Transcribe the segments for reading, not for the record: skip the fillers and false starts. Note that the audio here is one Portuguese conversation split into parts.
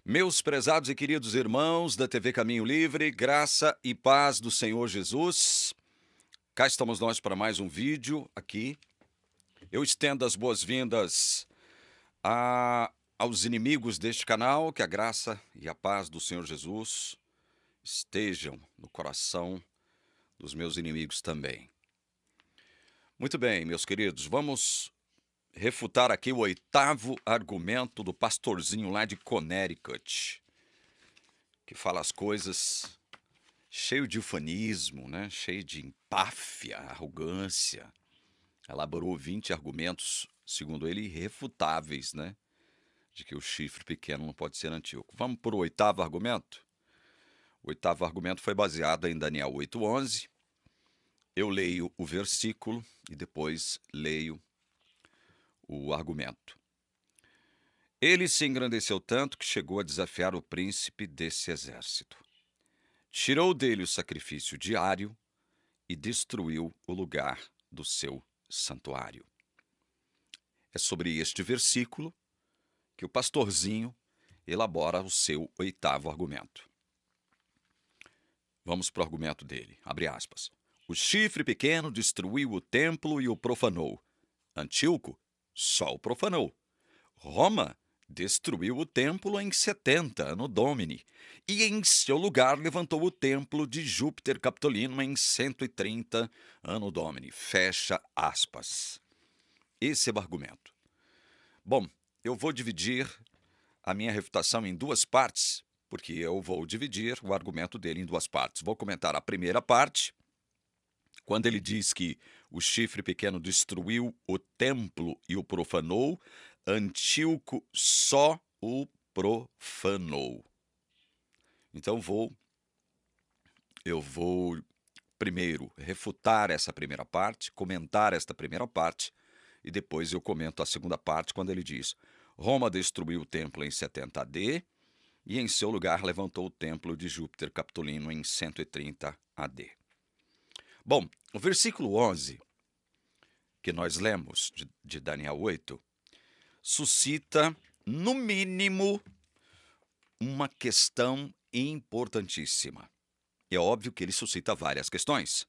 Meus prezados e queridos irmãos da TV Caminho Livre, graça e paz do Senhor Jesus. Cá estamos nós para mais um vídeo aqui. Eu estendo as boas-vindas aos inimigos deste canal, que a graça e a paz do Senhor Jesus estejam no coração dos meus inimigos também. Muito bem, meus queridos, vamos refutar aqui o 8º argumento do pastorzinho lá de Connecticut, que fala as coisas cheio de ufanismo, né? Cheio de empáfia, arrogância. Elaborou 20 argumentos, segundo ele, irrefutáveis, né? De que o chifre pequeno não pode ser antíoco. Vamos para o 8º argumento? O 8º argumento foi baseado em Daniel 8:11. Eu leio o versículo e depois leio o argumento. Ele se engrandeceu tanto que chegou a desafiar o príncipe desse exército. Tirou dele o sacrifício diário e destruiu o lugar do seu santuário. É sobre este versículo que o pastorzinho elabora o seu 8º argumento. Vamos para o argumento dele, abre aspas. O chifre pequeno destruiu o templo e o profanou. Antíoco só o profanou. Roma destruiu o templo em 70 Anno Domini, e em seu lugar levantou o templo de Júpiter Capitolino em 130 Anno Domini. Fecha aspas. Esse é o argumento. Bom, eu vou dividir a minha refutação em duas partes, porque eu vou dividir o argumento dele em duas partes. Vou comentar a primeira parte, quando ele diz que o chifre pequeno destruiu o templo e o profanou. Antíoco só o profanou. Então eu vou primeiro refutar essa primeira parte, comentar esta primeira parte, e depois eu comento a segunda parte, quando ele diz: Roma destruiu o templo em 70 AD e em seu lugar levantou o templo de Júpiter Capitolino em 130 AD. Bom, o versículo 11, que nós lemos de Daniel 8, suscita, no mínimo, uma questão importantíssima. É óbvio que ele suscita várias questões,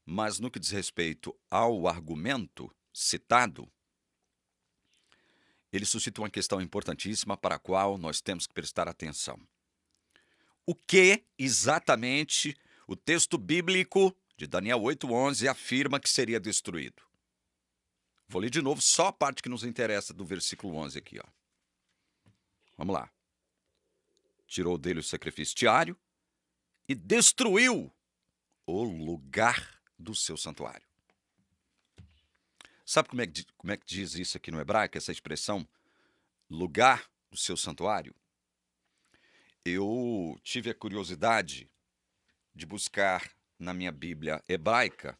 mas no que diz respeito ao argumento citado, ele suscita uma questão importantíssima para a qual nós temos que prestar atenção. O que exatamente o texto bíblico de Daniel 8:11 afirma que seria destruído? Vou ler de novo só a parte que nos interessa do versículo 11 aqui, ó. Vamos lá. Tirou dele o sacrifício diário e destruiu o lugar do seu santuário. Sabe como é que diz isso aqui no hebraico, essa expressão, lugar do seu santuário? Eu tive a curiosidade de buscar na minha Bíblia hebraica,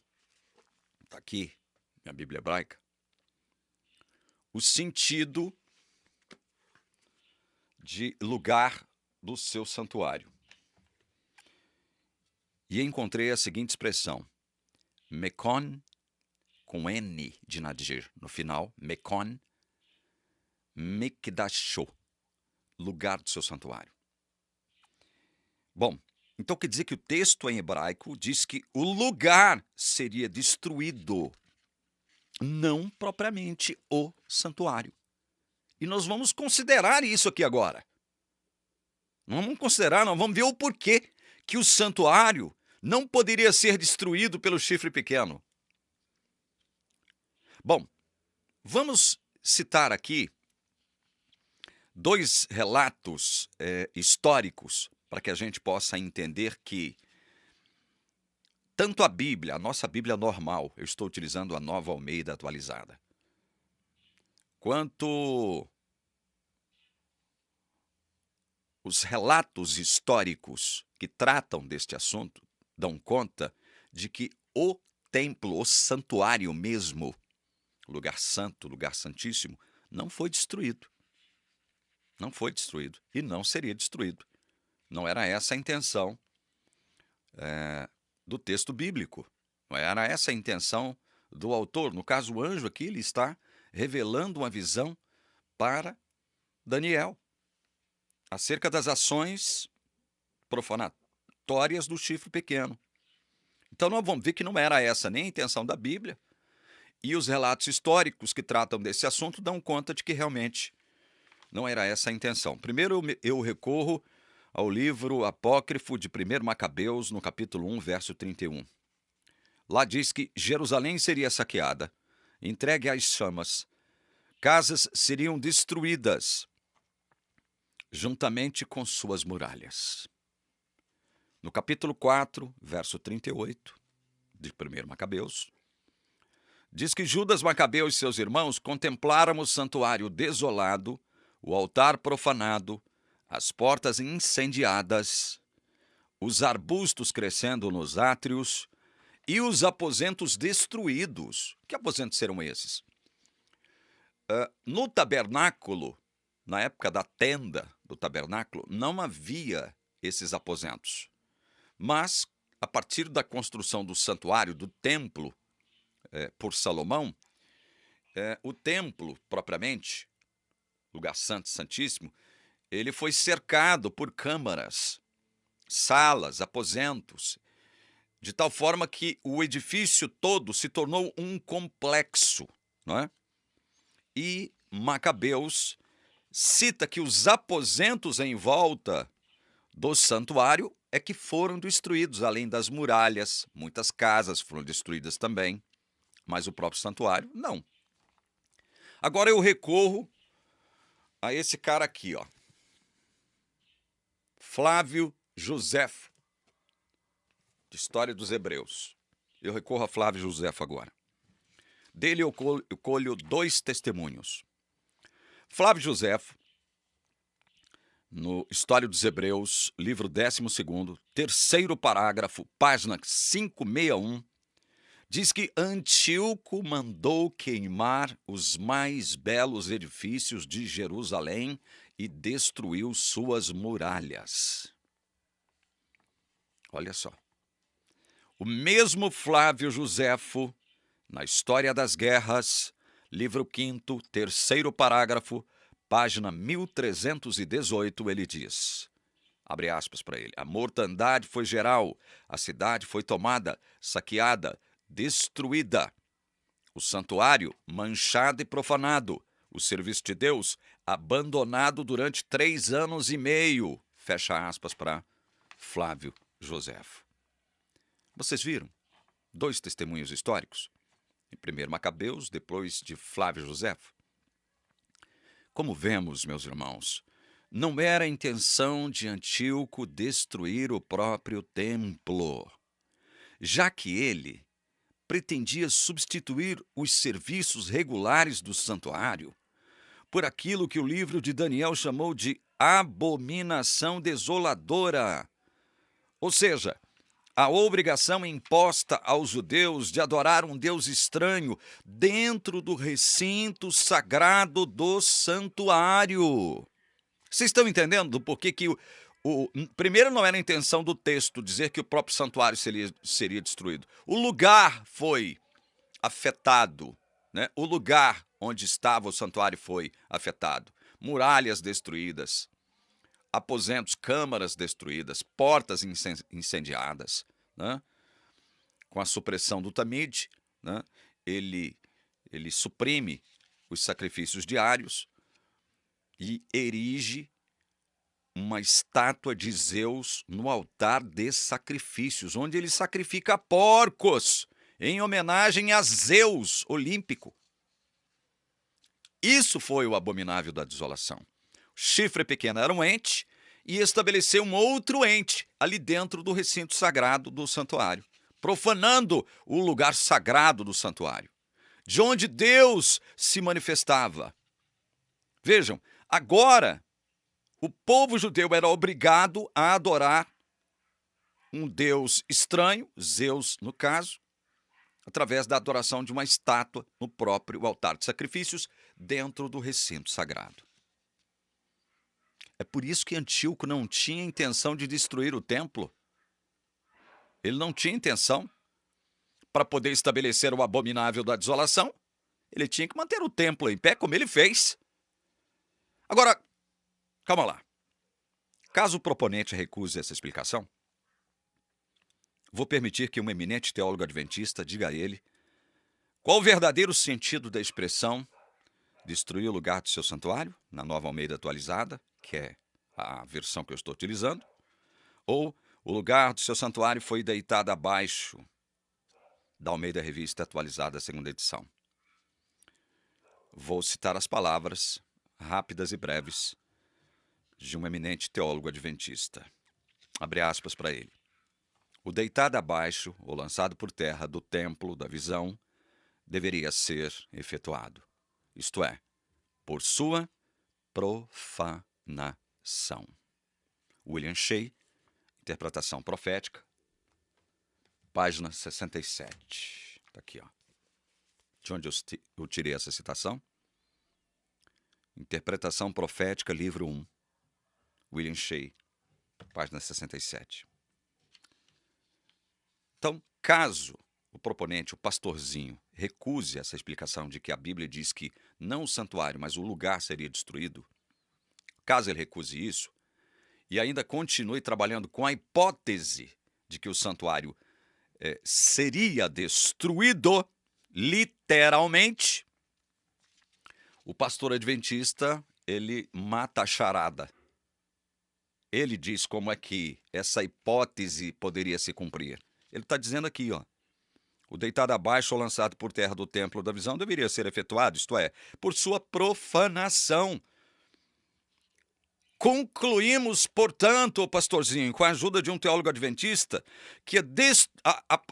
está aqui, minha Bíblia hebraica, o sentido de lugar do seu santuário. E encontrei a seguinte expressão: Mekon, com N de Nadir no final, Mekon Mikdasho, lugar do seu santuário. Bom, então quer dizer que o texto em hebraico diz que o lugar seria destruído, não propriamente o santuário. E nós vamos considerar isso aqui agora. Nós vamos ver o porquê que o santuário não poderia ser destruído pelo chifre pequeno. Bom, vamos citar aqui dois relatos históricos para que a gente possa entender que tanto a Bíblia, a nossa Bíblia normal, eu estou utilizando a Nova Almeida atualizada, quanto os relatos históricos que tratam deste assunto dão conta de que o templo, o santuário mesmo, lugar santo, lugar santíssimo, não foi destruído. Não foi destruído e não seria destruído. Não era essa a intenção do texto bíblico. Não era essa a intenção do autor. No caso, o anjo aqui, ele está revelando uma visão para Daniel. acerca das ações profanatórias do chifre pequeno. Então nós vamos ver que não era essa nem a intenção da Bíblia, e os relatos históricos que tratam desse assunto dão conta de que realmente não era essa a intenção. Primeiro eu recorro ao livro apócrifo de 1 Macabeus, no capítulo 1, verso 31. Lá diz que Jerusalém seria saqueada, entregue às chamas, casas seriam destruídas, juntamente com suas muralhas. No capítulo 4, verso 38, de 1 Macabeus, diz que Judas Macabeu e seus irmãos contemplaram o santuário desolado, o altar profanado, as portas incendiadas, os arbustos crescendo nos átrios e os aposentos destruídos. Que aposentos serão esses? No tabernáculo, na época da tenda do tabernáculo, não havia esses aposentos. Mas, a partir da construção do santuário, do templo, por Salomão, o templo, propriamente, lugar santo, santíssimo, ele foi cercado por câmaras, salas, aposentos, de tal forma que o edifício todo se tornou um complexo, não é? E Macabeus cita que os aposentos em volta do santuário é que foram destruídos, além das muralhas, muitas casas foram destruídas também, mas o próprio santuário, não. Agora eu recorro a esse cara aqui, ó, Flávio Joséfo, de História dos Hebreus. Eu recorro a Flávio Joséfo agora. Dele eu colho dois testemunhos. Flávio Joséfo, no História dos Hebreus, livro 12º, terceiro parágrafo, página 561, diz que Antíoco mandou queimar os mais belos edifícios de Jerusalém e destruiu suas muralhas. Olha só. O mesmo Flávio Joséfo, na História das Guerras, livro 5º, terceiro parágrafo, página 1318, ele diz, abre aspas para ele, a mortandade foi geral, a cidade foi tomada, saqueada, destruída, o santuário manchado e profanado, o serviço de Deus abandonado durante 3 anos e meio, fecha aspas para Flávio Joséfo. Vocês viram? 2 testemunhos históricos, em 1 Macabeus, depois de Flávio Joséfo. Como vemos, meus irmãos, não era a intenção de Antíoco destruir o próprio templo, já que ele pretendia substituir os serviços regulares do santuário por aquilo que o livro de Daniel chamou de abominação desoladora. Ou seja, a obrigação imposta aos judeus de adorar um Deus estranho dentro do recinto sagrado do santuário. Vocês estão entendendo do porquê que primeiro, não era a intenção do texto dizer que o próprio santuário seria destruído. O lugar foi afetado, né? O lugar onde estava o santuário foi afetado. Muralhas destruídas, aposentos, câmaras destruídas, portas incendiadas, né? Com a supressão do Tamide, né? Ele suprime os sacrifícios diários e erige uma estátua de Zeus no altar de sacrifícios, onde ele sacrifica porcos em homenagem a Zeus olímpico. Isso foi o abominável da desolação. O chifre pequeno era um ente e estabeleceu um outro ente ali dentro do recinto sagrado do santuário, profanando o lugar sagrado do santuário, de onde Deus se manifestava. Vejam, agora o povo judeu era obrigado a adorar um Deus estranho, Zeus no caso, através da adoração de uma estátua no próprio altar de sacrifícios dentro do recinto sagrado. É por isso que Antíoco não tinha intenção de destruir o templo. Ele não tinha intenção. Para poder estabelecer o abominável da desolação, ele tinha que manter o templo em pé, como ele fez. Agora, calma lá. Caso o proponente recuse essa explicação, vou permitir que um eminente teólogo adventista diga a ele qual o verdadeiro sentido da expressão destruir o lugar do seu santuário, na Nova Almeida Atualizada, que é a versão que eu estou utilizando, ou o lugar do seu santuário foi deitado abaixo, da Almeida Revista Atualizada, segunda edição. Vou citar as palavras rápidas e breves de um eminente teólogo adventista. Abre aspas para ele. O deitado abaixo, ou lançado por terra do templo da visão, deveria ser efetuado, isto é, por sua profanação. William Shea, Interpretação Profética, página 67. Está aqui, ó. De onde eu tirei essa citação? Interpretação Profética, livro 1, William Shea, página 67. Então, caso o proponente, o pastorzinho, recuse essa explicação de que a Bíblia diz que não o santuário, mas o lugar seria destruído, caso ele recuse isso, e ainda continue trabalhando com a hipótese de que o santuário seria destruído, literalmente, o pastor adventista, ele mata a charada. Ele diz como é que essa hipótese poderia se cumprir. Ele está dizendo aqui, ó, o deitado abaixo ou lançado por terra do templo da visão deveria ser efetuado, isto é, por sua profanação. Concluímos, portanto, pastorzinho, com a ajuda de um teólogo adventista, que a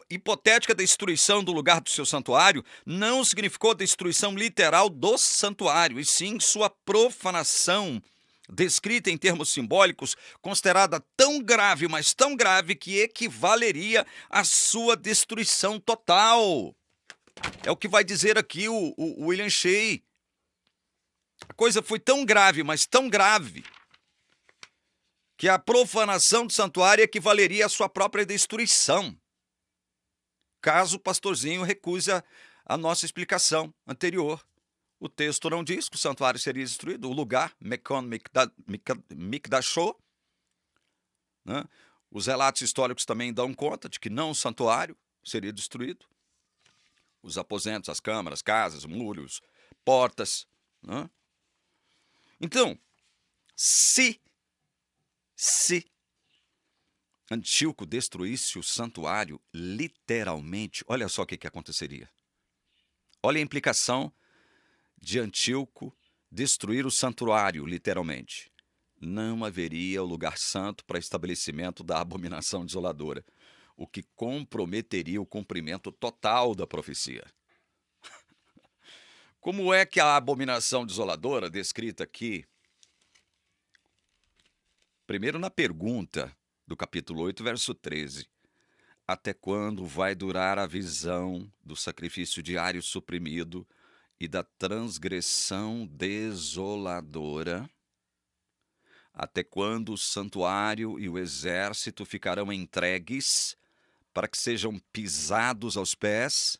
hipotética destruição do lugar do seu santuário não significou destruição literal do santuário, e sim sua profanação, descrita em termos simbólicos, considerada tão grave, mas tão grave, que equivaleria à sua destruição total. É o que vai dizer aqui o William Shea. A coisa foi tão grave, mas tão grave, que a profanação do santuário equivaleria à sua própria destruição, caso o pastorzinho recuse a nossa explicação anterior. O texto não diz que o santuário seria destruído, o lugar, Mekon Mikdashó, né? Os relatos históricos também dão conta de que não o santuário seria destruído. Os aposentos, as câmaras, casas, muros, portas, né? Então, se Antíoco destruísse o santuário, literalmente, olha só o que aconteceria. Olha a implicação de Antíoco destruir o santuário, literalmente. Não haveria o lugar santo para estabelecimento da abominação desoladora, o que comprometeria o cumprimento total da profecia. Como é que a abominação desoladora, descrita aqui, primeiro na pergunta do capítulo 8, verso 13, até quando vai durar a visão do sacrifício diário suprimido e da transgressão desoladora? Até quando o santuário e o exército ficarão entregues para que sejam pisados aos pés?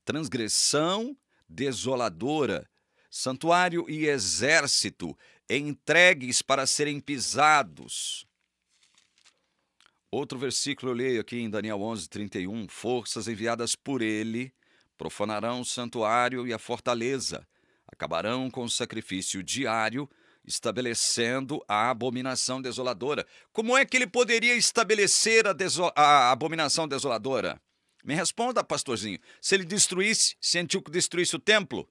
Transgressão desoladora. Santuário e exército entregues para serem pisados. Outro versículo eu leio aqui em Daniel 11:31. Forças enviadas por ele profanarão o santuário e a fortaleza, acabarão com o sacrifício diário, estabelecendo a abominação desoladora. Como é que ele poderia estabelecer a abominação desoladora? Me responda, pastorzinho. Se ele destruísse, se Antíoco destruísse o templo,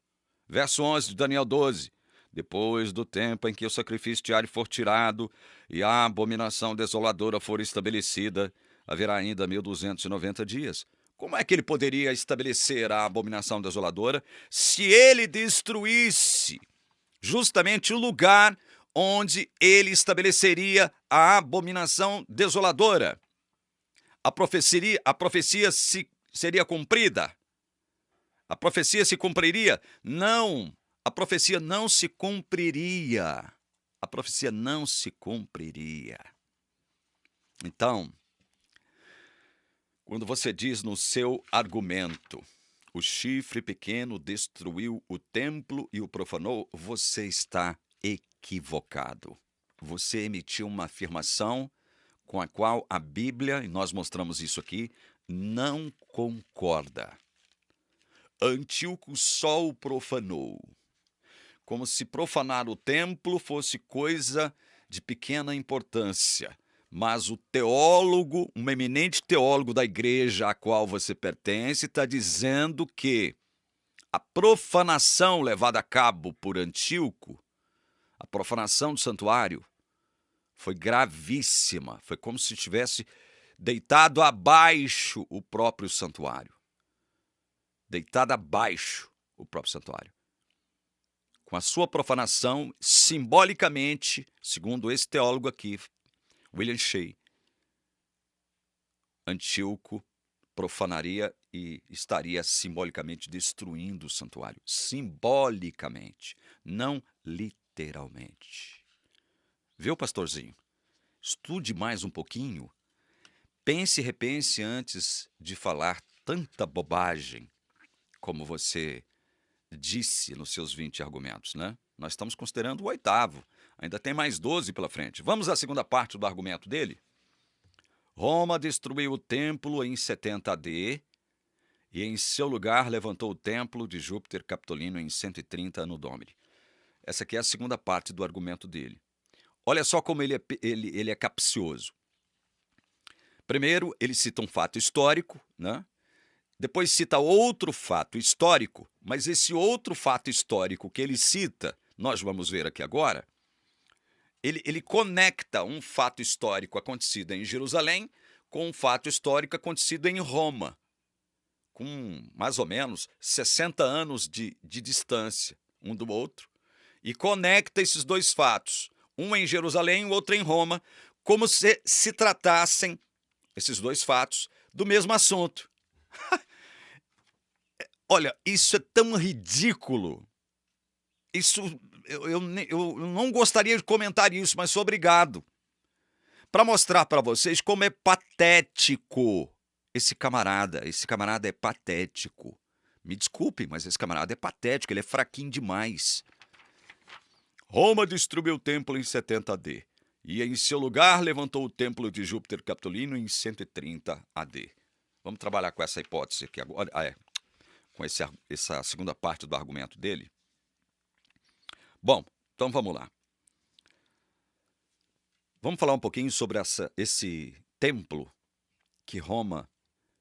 verso 11 de Daniel 12, depois do tempo em que o sacrifício diário for tirado e a abominação desoladora for estabelecida, haverá ainda 1290 dias. Como é que ele poderia estabelecer a abominação desoladora se ele destruísse justamente o lugar onde ele estabeleceria a abominação desoladora? A profecia seria cumprida? A profecia se cumpriria? Não, a profecia não se cumpriria. A profecia não se cumpriria. Então, quando você diz no seu argumento, o chifre pequeno destruiu o templo e o profanou, você está equivocado. equivocado. Você emitiu uma afirmação com a qual a Bíblia, e nós mostramos isso aqui, não concorda. Antíoco só o profanou, como se profanar o templo fosse coisa de pequena importância. Mas o teólogo, um eminente teólogo da igreja a qual você pertence, está dizendo que a profanação levada a cabo por Antíoco, a profanação do santuário, foi gravíssima. Foi como se tivesse deitado abaixo o próprio santuário. Deitado abaixo o próprio santuário. Com a sua profanação, simbolicamente, segundo esse teólogo aqui, William Shea, Antíoco profanaria e estaria simbolicamente destruindo o santuário. Simbolicamente, não literalmente. Viu, pastorzinho? Estude mais um pouquinho. Pense e repense antes de falar tanta bobagem como você disse nos seus 20 argumentos, né? Nós estamos considerando o 8º. Ainda tem mais 12 pela frente. Vamos à segunda parte do argumento dele? Roma destruiu o templo em 70 AD e em seu lugar levantou o templo de Júpiter Capitolino em 130 Anno Domini. Essa aqui é a segunda parte do argumento dele. Olha só como ele é capcioso. Primeiro, ele cita um fato histórico, né? Depois cita outro fato histórico, mas esse outro fato histórico que ele cita, nós vamos ver aqui agora, ele conecta um fato histórico acontecido em Jerusalém com um fato histórico acontecido em Roma, com mais ou menos 60 anos de distância um do outro, e conecta esses dois fatos, um em Jerusalém e o outro em Roma, como se tratassem, esses dois fatos, do mesmo assunto. Olha, isso é tão ridículo. Isso, eu não gostaria de comentar isso, mas sou obrigado. Para mostrar para vocês como é patético esse camarada. Esse camarada é patético. Me desculpem, mas esse camarada é patético, ele é fraquinho demais. Roma destruiu o templo em 70 AD e em seu lugar levantou o templo de Júpiter Capitolino em 130 AD. Vamos trabalhar com essa hipótese aqui agora, com essa segunda parte do argumento dele. Bom, então vamos lá. Vamos falar um pouquinho sobre esse templo que Roma,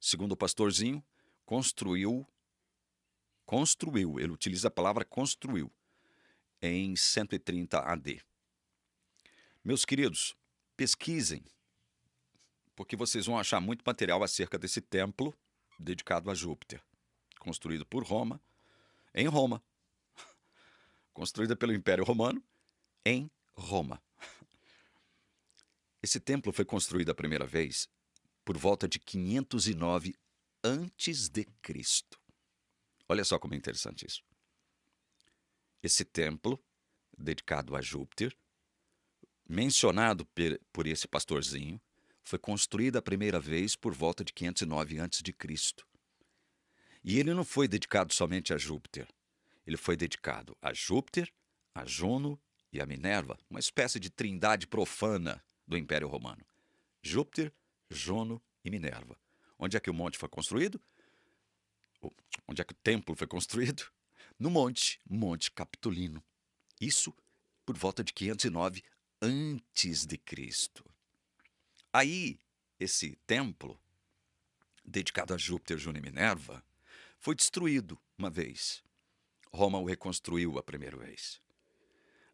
segundo o pastorzinho, construiu, ele utiliza a palavra construiu, em 130 AD. Meus queridos, pesquisem, porque vocês vão achar muito material acerca desse templo dedicado a Júpiter, construído por Roma, em Roma, construída pelo Império Romano, em Roma. Esse templo foi construído a primeira vez por volta de 509 a.C. Olha só como é interessante isso. Esse templo, dedicado a Júpiter, mencionado por esse pastorzinho, foi construído a primeira vez por volta de 509 a.C. E ele não foi dedicado somente a Júpiter. Ele foi dedicado a Júpiter, a Juno e a Minerva, uma espécie de trindade profana do Império Romano. Júpiter, Juno e Minerva. Onde é que o monte foi construído? Onde é que o templo foi construído? No Monte Capitolino. Isso por volta de 509 a.C. Aí, esse templo, dedicado a Júpiter, Juno e Minerva, foi destruído uma vez. Roma o reconstruiu a primeira vez.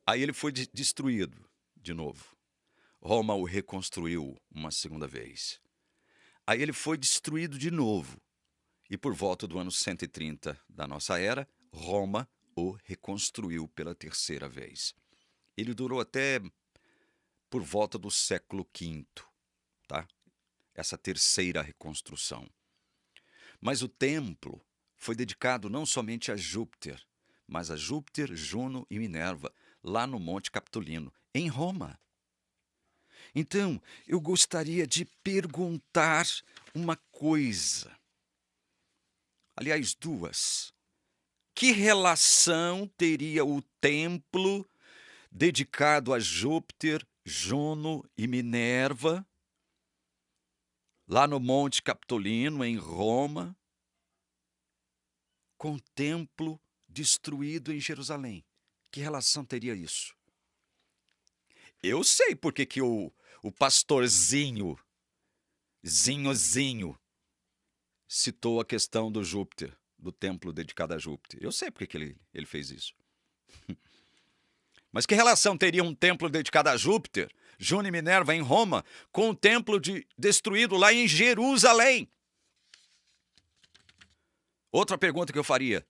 Aí ele foi destruído de novo. Roma o reconstruiu uma segunda vez. Aí ele foi destruído de novo. E por volta do ano 130 da nossa era, Roma o reconstruiu pela terceira vez. Ele durou até por volta do século V, tá? Essa terceira reconstrução. Mas o templo foi dedicado não somente a Júpiter, mas a Júpiter, Juno e Minerva, lá no Monte Capitolino, em Roma. Então, eu gostaria de perguntar uma coisa. Aliás, duas. Que relação teria o templo dedicado a Júpiter, Juno e Minerva, lá no Monte Capitolino, em Roma, com o templo destruído em Jerusalém. Que relação teria isso? Eu sei porque que o pastorzinho, Zinhozinho, citou a questão do Júpiter, do templo dedicado a Júpiter. Eu sei porque que ele fez isso. Mas que relação teria um templo dedicado a Júpiter, Juno e Minerva em Roma, com o templo destruído lá em Jerusalém? Outra pergunta que eu faria.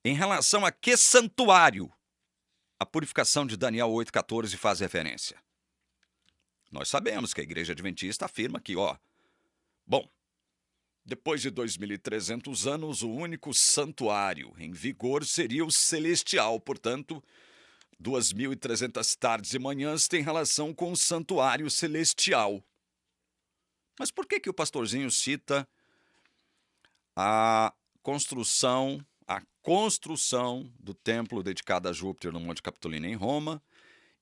Em relação a que santuário a purificação de Daniel 8,14 faz referência? Nós sabemos que a Igreja Adventista afirma que, bom, depois de 2.300 anos, o único santuário em vigor seria o celestial. Portanto, 2.300 tardes e manhãs tem relação com o santuário celestial. Mas por que o pastorzinho cita a construção do templo dedicado a Júpiter no Monte Capitolino em Roma?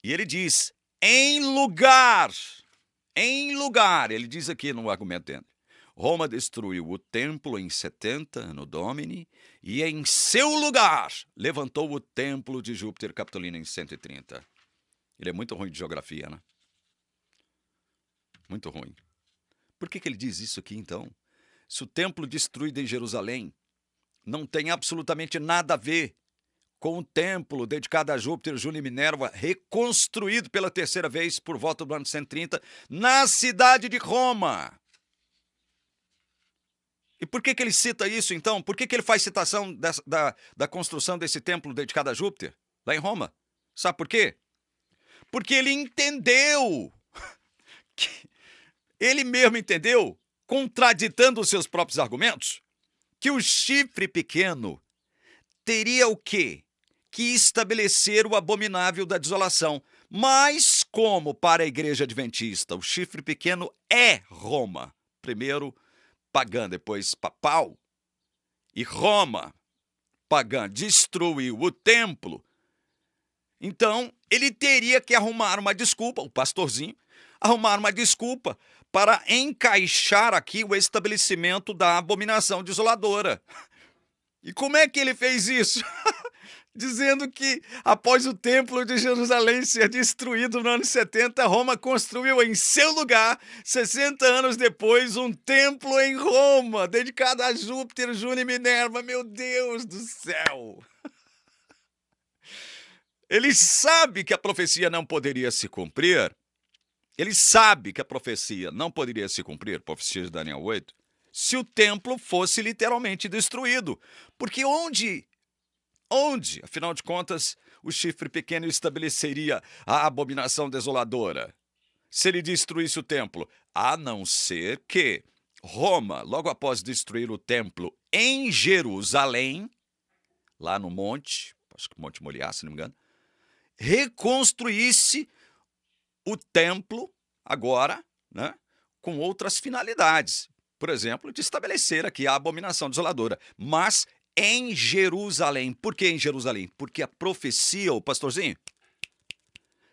E ele diz, em lugar, ele diz aqui no argumento dele, Roma destruiu o templo em 70 Anno Domini e em seu lugar levantou o templo de Júpiter Capitolino em 130. Ele é muito ruim de geografia, né? Muito ruim. Por que ele diz isso aqui, então? Se o templo destruído em Jerusalém não tem absolutamente nada a ver com o templo dedicado a Júpiter, Juno e Minerva, reconstruído pela terceira vez por volta do ano 130, na cidade de Roma. E por que ele cita isso, então? Por que ele faz citação da construção desse templo dedicado a Júpiter, lá em Roma? Sabe por quê? Porque ele entendeu, ele mesmo entendeu, contraditando os seus próprios argumentos, que o chifre pequeno teria o quê? Que estabelecer o abominável da desolação. Mas como para a Igreja Adventista o chifre pequeno é Roma, primeiro pagã, depois papal, e Roma, pagã, destruiu o templo, então ele teria que arrumar uma desculpa, o pastorzinho, arrumar uma desculpa para encaixar aqui o estabelecimento da abominação desoladora. E como é que ele fez isso? Dizendo que após o templo de Jerusalém ser destruído no ano 70, Roma construiu em seu lugar, 60 anos depois, um templo em Roma, dedicado a Júpiter, Juno e Minerva. Meu Deus do céu! Ele sabe que a profecia não poderia se cumprir. Ele sabe que a profecia não poderia se cumprir, profecia de Daniel 8, se o templo fosse literalmente destruído. Porque onde, afinal de contas, o chifre pequeno estabeleceria a abominação desoladora? Se ele destruísse o templo, a não ser que Roma, logo após destruir o templo em Jerusalém, lá no monte, acho que Monte Moriá, se não me engano, reconstruísse o templo agora, né, com outras finalidades. Por exemplo, de estabelecer aqui a abominação desoladora. Mas em Jerusalém. Por que em Jerusalém? Porque a profecia, o pastorzinho,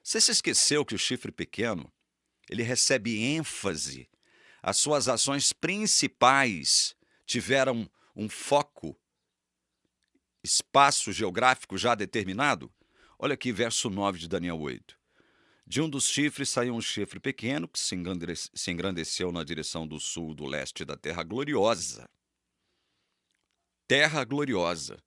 você se esqueceu que o chifre pequeno, ele recebe ênfase. As suas ações principais tiveram um foco, espaço geográfico já determinado? Olha aqui, verso 9 de Daniel 8. De um dos chifres saiu um chifre pequeno que se engrandeceu na direção do sul, do leste da terra gloriosa. Terra gloriosa.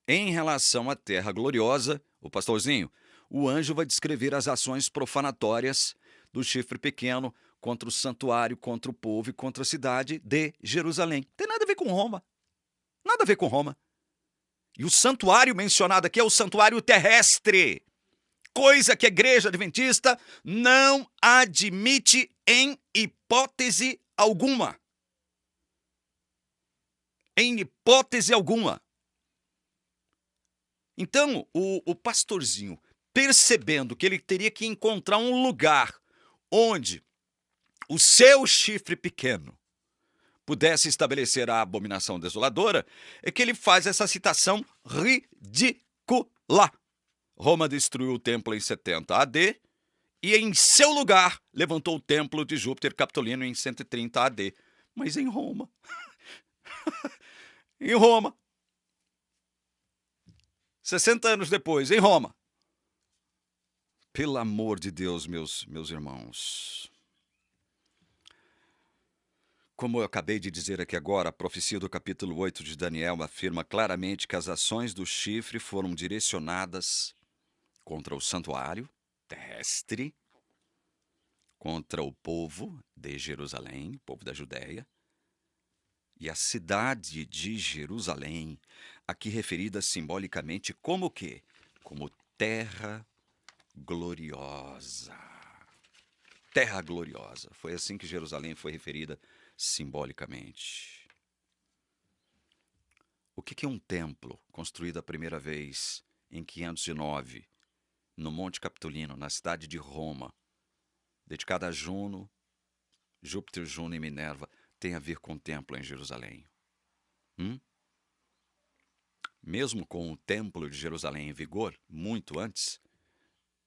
Em relação à terra gloriosa, o pastorzinho, o anjo vai descrever as ações profanatórias do chifre pequeno contra o santuário, contra o povo e contra a cidade de Jerusalém. Tem nada a ver com Roma. Nada a ver com Roma. E o santuário mencionado aqui é o santuário terrestre. Coisa que a Igreja Adventista não admite em hipótese alguma. Em hipótese alguma. Então, o pastorzinho, percebendo que ele teria que encontrar um lugar onde o seu chifre pequeno pudesse estabelecer a abominação desoladora, é que ele faz essa citação ridícula. Roma destruiu o templo em 70 AD e, em seu lugar, levantou o templo de Júpiter Capitolino em 130 AD. Mas em Roma. Em Roma. 60 anos depois, em Roma. Pelo amor de Deus, meus irmãos. Como eu acabei de dizer aqui agora, a profecia do capítulo 8 de Daniel afirma claramente que as ações do chifre foram direcionadas contra o santuário terrestre, contra o povo de Jerusalém, o povo da Judéia, e a cidade de Jerusalém, aqui referida simbolicamente como o quê? Como terra gloriosa. Terra gloriosa. Foi assim que Jerusalém foi referida simbolicamente. O que é um templo construído a primeira vez em 509, no Monte Capitolino, na cidade de Roma, dedicado a Juno, Júpiter, Juno e Minerva, tem a ver com o templo em Jerusalém? Mesmo com o templo de Jerusalém em vigor, muito antes,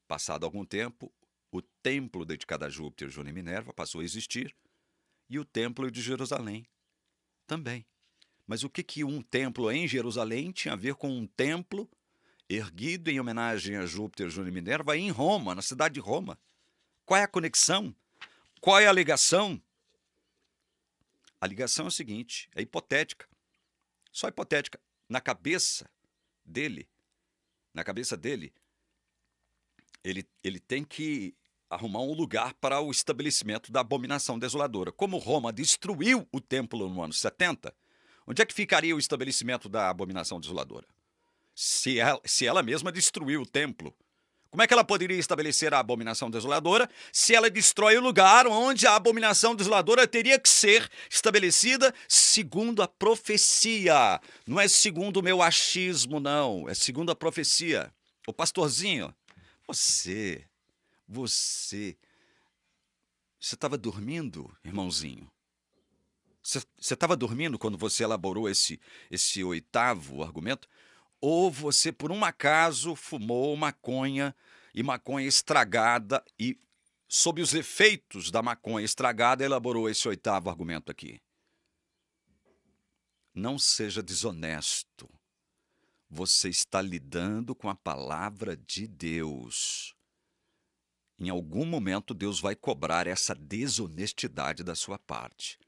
passado algum tempo, o templo dedicado a Júpiter, Juno e Minerva passou a existir e o templo de Jerusalém também. Mas o que um templo em Jerusalém tinha a ver com um templo erguido em homenagem a Júpiter, Juno e Minerva em Roma, na cidade de Roma? Qual é a conexão? Qual é a ligação? A ligação é o seguinte, é hipotética. Só hipotética. Na cabeça dele, ele tem que arrumar um lugar para o estabelecimento da abominação desoladora. Como Roma destruiu o templo no ano 70, onde é que ficaria o estabelecimento da abominação desoladora? Se ela mesma destruiu o templo, como é que ela poderia estabelecer a abominação desoladora se ela destrói o lugar onde a abominação desoladora teria que ser estabelecida segundo a profecia? Não é segundo o meu achismo, não. É segundo a profecia. Ô pastorzinho, você estava dormindo, irmãozinho? Você estava dormindo quando você elaborou esse oitavo argumento? Ou você, por um acaso, fumou maconha e maconha estragada e, sob os efeitos da maconha estragada, elaborou esse oitavo argumento aqui? Não seja desonesto. Você está lidando com a palavra de Deus. Em algum momento, Deus vai cobrar essa desonestidade da sua parte.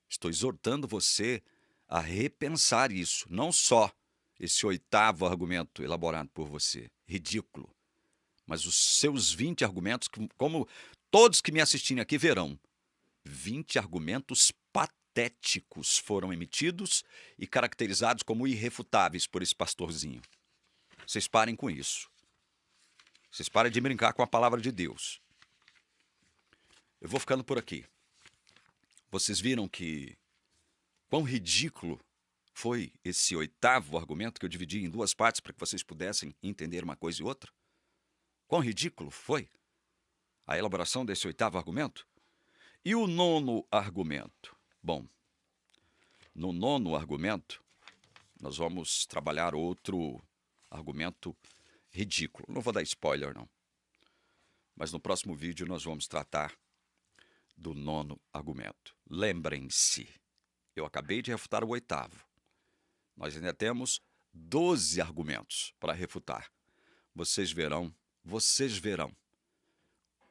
Estou exortando você a repensar isso, não só esse oitavo argumento elaborado por você, ridículo, mas os seus 20 argumentos, como todos que me assistirem aqui verão, 20 argumentos patéticos foram emitidos e caracterizados como irrefutáveis por esse pastorzinho. Vocês parem com isso. Vocês parem de brincar com a palavra de Deus. Eu vou ficando por aqui. Vocês viram quão ridículo foi esse oitavo argumento que eu dividi em duas partes para que vocês pudessem entender uma coisa e outra? Quão ridículo foi a elaboração desse oitavo argumento? E o nono argumento? Bom, no nono argumento, nós vamos trabalhar outro argumento ridículo. Não vou dar spoiler, não. Mas no próximo vídeo nós vamos tratar do nono argumento. Lembrem-se, eu acabei de refutar o oitavo. Nós ainda temos 12 argumentos para refutar. Vocês verão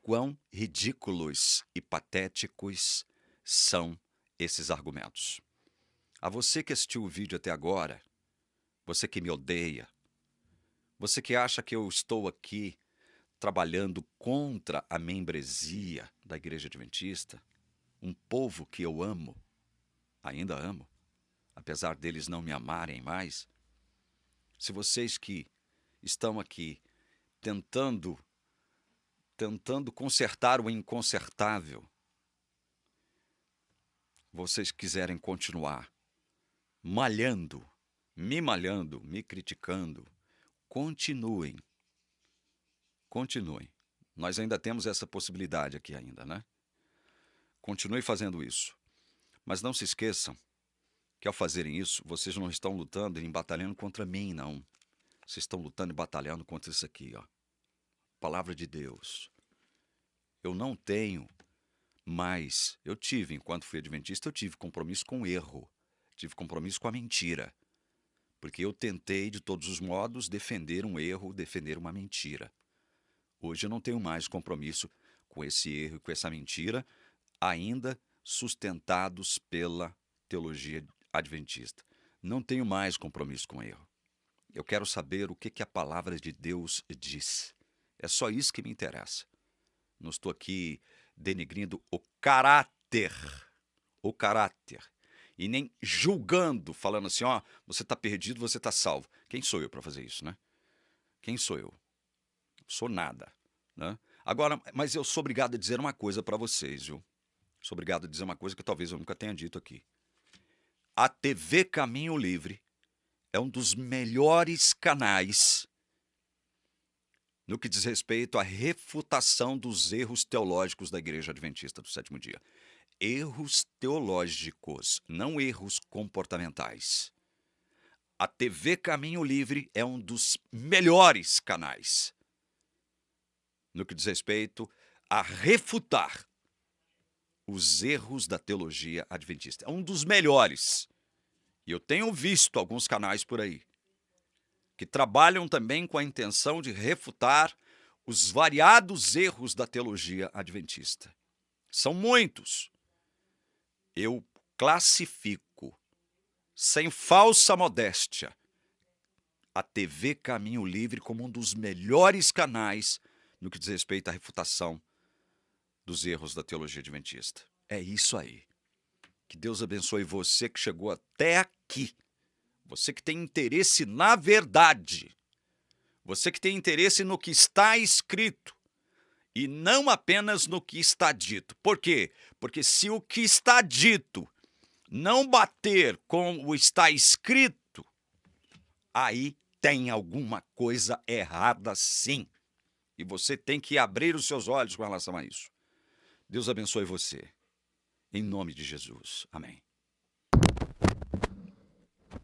quão ridículos e patéticos são esses argumentos. A você que assistiu o vídeo até agora, você que me odeia, você que acha que eu estou aqui trabalhando contra a membresia da Igreja Adventista, um povo que eu amo, ainda amo, apesar deles não me amarem mais, se vocês que estão aqui tentando consertar o inconsertável, vocês quiserem continuar malhando, me criticando, continuem. Nós ainda temos essa possibilidade aqui ainda, né? Continue fazendo isso. Mas não se esqueçam que ao fazerem isso, vocês não estão lutando e batalhando contra mim, não. Vocês estão lutando e batalhando contra isso aqui, ó. Palavra de Deus. Eu não tenho mais. Eu tive, enquanto fui adventista, eu tive compromisso com o erro. Tive compromisso com a mentira. Porque eu tentei, de todos os modos, defender um erro, defender uma mentira. Hoje eu não tenho mais compromisso com esse erro e com essa mentira, ainda sustentados pela teologia adventista. Não tenho mais compromisso com o erro. Eu quero saber o que a palavra de Deus diz. É só isso que me interessa. Não estou aqui denegrindo o caráter. O caráter. E nem julgando, falando assim, ó, você está perdido, você está salvo. Quem sou eu para fazer isso, né? Quem sou eu? Sou nada, né? Agora, mas eu sou obrigado a dizer uma coisa para vocês, viu? Sou obrigado a dizer uma coisa que talvez eu nunca tenha dito aqui. A TV Caminho Livre é um dos melhores canais no que diz respeito à refutação dos erros teológicos da Igreja Adventista do Sétimo Dia. Erros teológicos, não erros comportamentais. A TV Caminho Livre é um dos melhores canais no que diz respeito a refutar os erros da teologia adventista. É um dos melhores. E eu tenho visto alguns canais por aí que trabalham também com a intenção de refutar os variados erros da teologia adventista. São muitos. Eu classifico, sem falsa modéstia, a TV Caminho Livre como um dos melhores canais no que diz respeito à refutação dos erros da teologia adventista. É isso aí. Que Deus abençoe você que chegou até aqui. Você que tem interesse na verdade. Você que tem interesse no que está escrito. E não apenas no que está dito. Por quê? Porque se o que está dito não bater com o está escrito, aí tem alguma coisa errada sim. E você tem que abrir os seus olhos com relação a isso. Deus abençoe você. Em nome de Jesus. Amém.